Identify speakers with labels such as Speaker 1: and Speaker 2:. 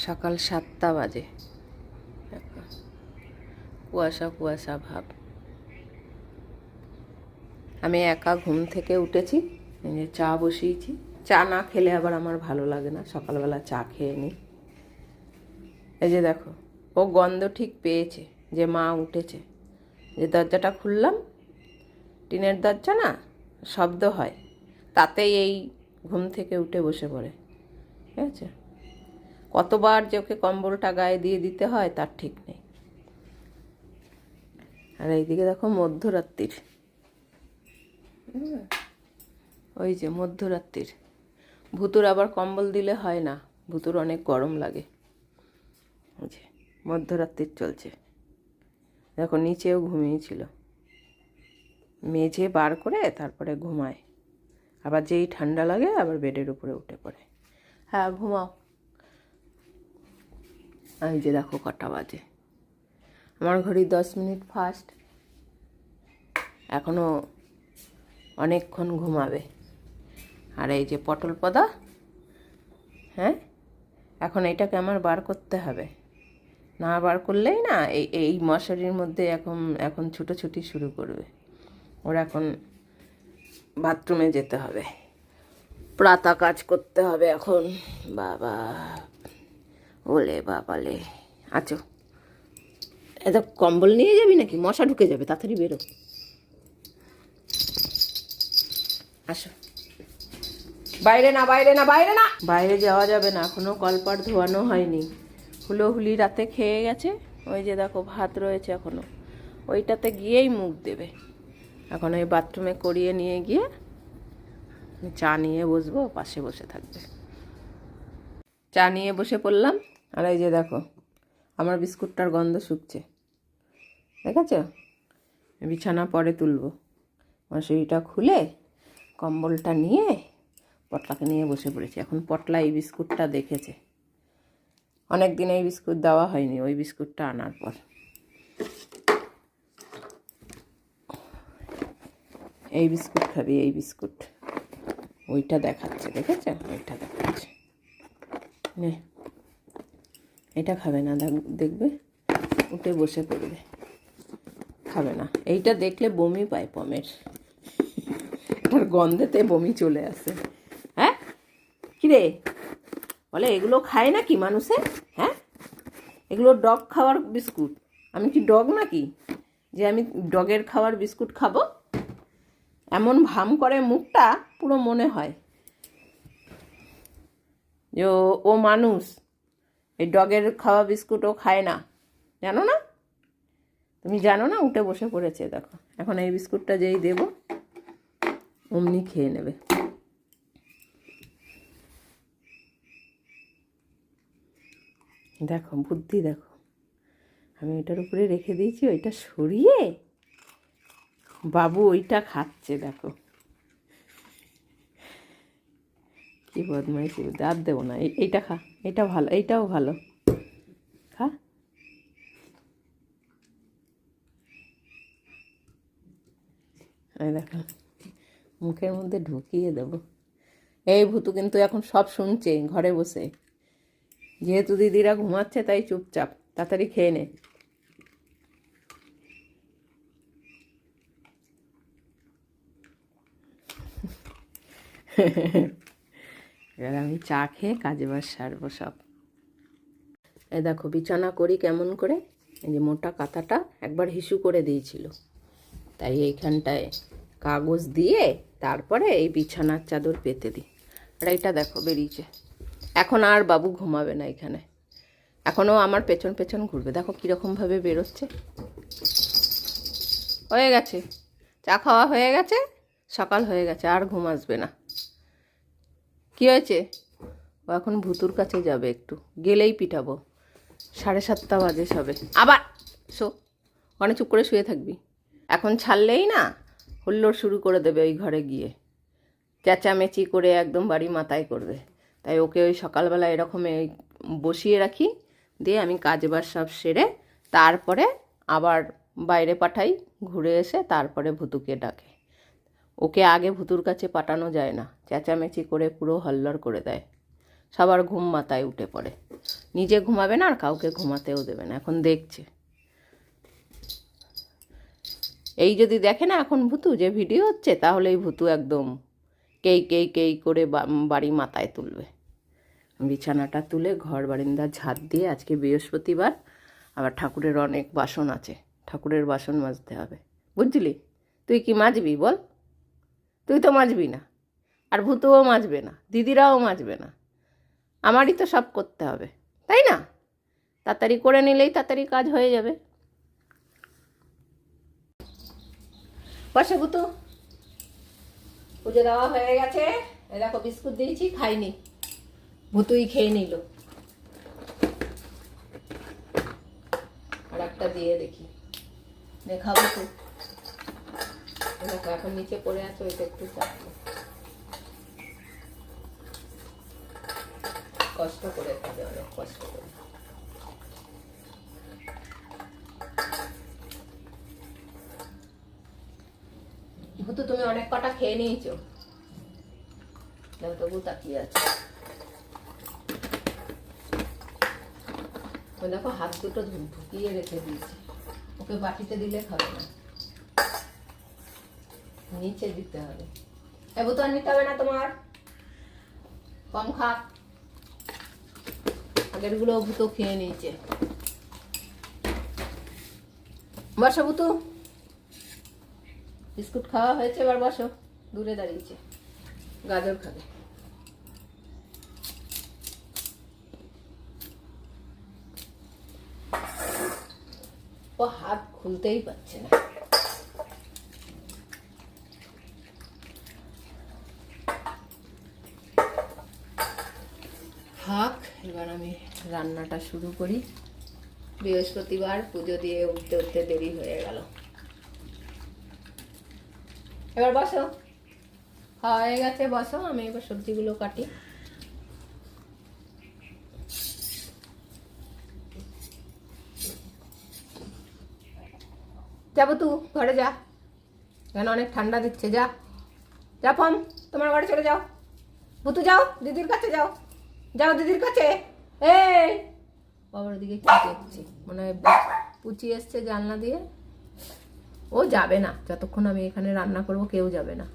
Speaker 1: সকাল 7টা বাজে, কুয়াশা কুয়াশা ভাব। আমি একা ঘুম থেকে উঠেছি, চা বসিয়েছি। চা না খেলে আবার আমার ভালো লাগে না, সকালবেলা চা খেয়ে নিই। এই যে দেখো, ও গন্ধ ঠিক পেয়েছে যে মা উঠেছে। যে দরজাটা খুললাম, টিনের দরজা না, শব্দ হয়, তাতেই এই ঘুম থেকে উঠে বসে পড়ে। ঠিক আছে, কতবার যে ওকে কম্বলটা গায়ে দিয়ে দিতে হয় তার ঠিক নেই। আর এইদিকে দেখো মধ্যরাত্রির, ওই যে মধ্যরাত্রির ভুতুর আবার কম্বল দিলে হয় না, ভুতুর অনেক গরম লাগে। ওই যে মধ্যরাত্রির চলছে, দেখো নিচেও ঘুমিয়েছিল, মেঝে বার করে তারপরে ঘুমায়। আবার যেই ঠান্ডা লাগে আবার বেডের উপরে উঠে পড়ে। হ্যাঁ ঘুমাও। এই যে দেখো কটা বাজে, আমার ঘড়ি 10 মিনিট ফাস্ট, এখনও অনেকক্ষণ ঘুমাবে। আর এই যে পটল পদা, হ্যাঁ এখন এটাকে আমার বার করতে হবে, না বার করলেই না এই মশারির মধ্যে এখন ছুটোছুটি শুরু করবে। ওর এখন বাথরুমে যেতে হবে, প্রাতা কাজ করতে হবে এখন। বাবা ওলে বাবালে, আছো এত কম্বল নিয়ে যাবি নাকি? মশা ঢুকে যাবে, তাড়াতাড়ি বেরো। আসো, বাইরে না বাইরে না বাইরে না, বাইরে যাওয়া যাবে না, এখনো কলপাট ধোয়ানো হয়নি। হুলোহুলি রাতে খেয়ে গেছে, ওই যে দেখো ভাত রয়েছে এখনো, ওইটাতে গিয়েই মুখ দেবে। এখন ওই বাথরুমে করিয়ে নিয়ে গিয়ে চা নিয়ে বসবো, পাশে বসে থাকবে। চা নিয়ে বসে পড়লাম। আর এই যে দেখো আমার বিস্কুটটার গন্ধ শুকছে, দেখেছ? বিছানা পরে তুলবো, মশারিটা খুলে কম্বলটা নিয়ে পটলাকে নিয়ে বসে পড়েছি। এখন পটলা এই বিস্কুটটা দেখেছে, অনেক দিন এই বিস্কুট দেওয়া হয়নি, ওই বিস্কুটটা আনার পর। এই বিস্কুট খাবি, এই বিস্কুট, ওইটা দেখাচ্ছে, দেখেছে? ওইটা দেখাচ্ছে, নে এটা খাবে না, দেখবে উঠে বসে পড়বে, খাবে না। এইটা দেখলে বমি পায় পমের, এটার গন্ধেতে বমি চলে আসে। হ্যাঁ কিরে বলে, এগুলো খায় নাকি মানুষে? হ্যাঁ এগুলো ডগ খাওয়ার বিস্কুট, আমি কি ডগ নাকি যে আমি ডগের খাওয়ার বিস্কুট খাবো? এমন ভাম করে মুখটা, পুরো মনে হয় যে ও মানুষ। এই ডগের খাওয়া বিস্কুট ও খায় না, জানো না? তুমি জানো না? উঠে বসে পড়েছে দেখো। এখন এই বিস্কুটটা যেই দেব অমনি খেয়ে নেবে। দেখো বুদ্ধি, দেখো আমি ওইটার উপরে রেখে দিয়েছি, ওইটা সরিয়ে বাবু ওইটা খাচ্ছে, দেখো কি বদমাইশি। আর দেবো না, এইটা খা, এটা ভালো, এইটাও ভালো, খা। দেখো মুখের মধ্যে ঢুকিয়ে দেবো। এই ভূতু কিন্তু এখন সব শুনছে ঘরে বসে, যেহেতু দিদিরা ঘুমাচ্ছে তাই চুপচাপ, তাড়াতাড়ি খেয়ে নে। এবার আমি চা খেয়ে কাজে বাজ সারবো সব। এই দেখো বিছানা করি কেমন করে, এই যে মোটা কাঁথাটা একবার হিসু করে দিয়েছিল, তাই এইখানটায় কাগজ দিয়ে তারপরে এই বিছানার চাদর পেতে দিই। আর এইটা দেখো বেরিয়েছে, এখন আর বাবু ঘুমাবে না এখানে, এখনও আমার পেছন পেছন ঘুরবে। দেখো কীরকমভাবে বেরোচ্ছে। হয়ে গেছে, চা খাওয়া হয়ে গেছে, সকাল হয়ে গেছে, আর ঘুম আসবে না। কী হয়েছে? ও এখন ভুতুর কাছে যাবে, একটু গেলেই পিটাবো। 7:30 বাজে সবে, আবার শো, ওখানে চুপ করে শুয়ে থাকবি। এখন ছাড়লেই না হুল্লোড় শুরু করে দেবে, ওই ঘরে গিয়ে চেঁচামেচি করে একদম বাড়ি মাথায় করবে। তাই ওকে ওই সকালবেলা এরকম বসিয়ে রাখি, দিয়ে আমি কাজ বাজ সব সেরে তারপরে আবার বাইরে পাঠাই, ঘুরে এসে তারপরে ভুতুকে ডাকে। ওকে আগে ভুতুর কাছে পাঠানো যায় না, চেঁচামেচি করে পুরো হল্লড় করে দেয়, সবার ঘুম মাথায় উঠে পড়ে। নিজে ঘুমাবে না আর কাউকে ঘুমাতেও দেবে না, এখন দেখছে। এই যদি দেখে না এখন ভূতু যে ভিডিও হচ্ছে, তাহলে এই ভূতু একদম কেই কেই কেই করে বাড়ি মাথায় তুলবে। বিছানাটা তুলে ঘর বারান্দা ঝাড় দিয়ে, আজকে বৃহস্পতিবার, আবার ঠাকুরের অনেক বাসন আছে, ঠাকুরের বাসন মাজতে হবে, বুঝলি? তুই কি মাজবি বল? তুই তো মাজবি না, আর ভূতুও মাজবে না, দিদিরাও মাজবে না, আমারই তো সব করতে হবে, তাই না? তাড়াতাড়ি করে নিলেই তাড়াতাড়ি কাজ হয়ে যাবে। বসে ভূতু, পুজো দেওয়া হয়ে গেছে। এই দেখো বিস্কুট দিয়েছি, খাইনি, ভূতুই খেয়ে নিল। আর একটা দিয়ে দেখি, দেখাবো তো। দেখো এখন নিচে পড়ে আছে, ওইটা একটু চাপবো, কষ্ট করে খাবে, অনেক কষ্ট করে। ভূতু তুমি অনেক কটা খেয়ে নিয়েছো, তবু তাকিয়ে আছে। দেখো হাত দুটো ঢুকিয়ে রেখে দিয়েছি, ওকে বাটিতে দিলে খাবে না, নিচে দিতে হবে। ভূতু আর নিতে হবে না তোমার, কম খা, আগের গুলো ভূতু খেয়ে নিয়েছে। বসো ভূতু, বিস্কুট খাওয়া হয়েছে, এবার বসো। দূরে দাঁড়িয়েছে, গাজর খাবে। ও হাত খুলতেই পারছে না। থাক, এবার আমি রান্নাটা শুরু করি। বৃহস্পতিবার, পুজো দিয়ে উঠতে উঠতে দেরি হয়ে গেল। এবার বসো, খাওয়া হয়ে গেছে, বসো। আমি এবার সবজিগুলো কাটি। যাবো তু ঘরে, যা, কেন অনেক ঠান্ডা দিচ্ছে, যা যা পম, তোমার ঘরে চলে যাও। ভূতু যাও, দিদির কাছে যাও, যাও দিদির কাছে। এই বাবার দিকে কি দেখছি, মনে হয় পুচি এসছে জানলা দিয়ে। ও যাবে না, যতক্ষণ আমি এখানে রান্না করবো কেউ যাবে না।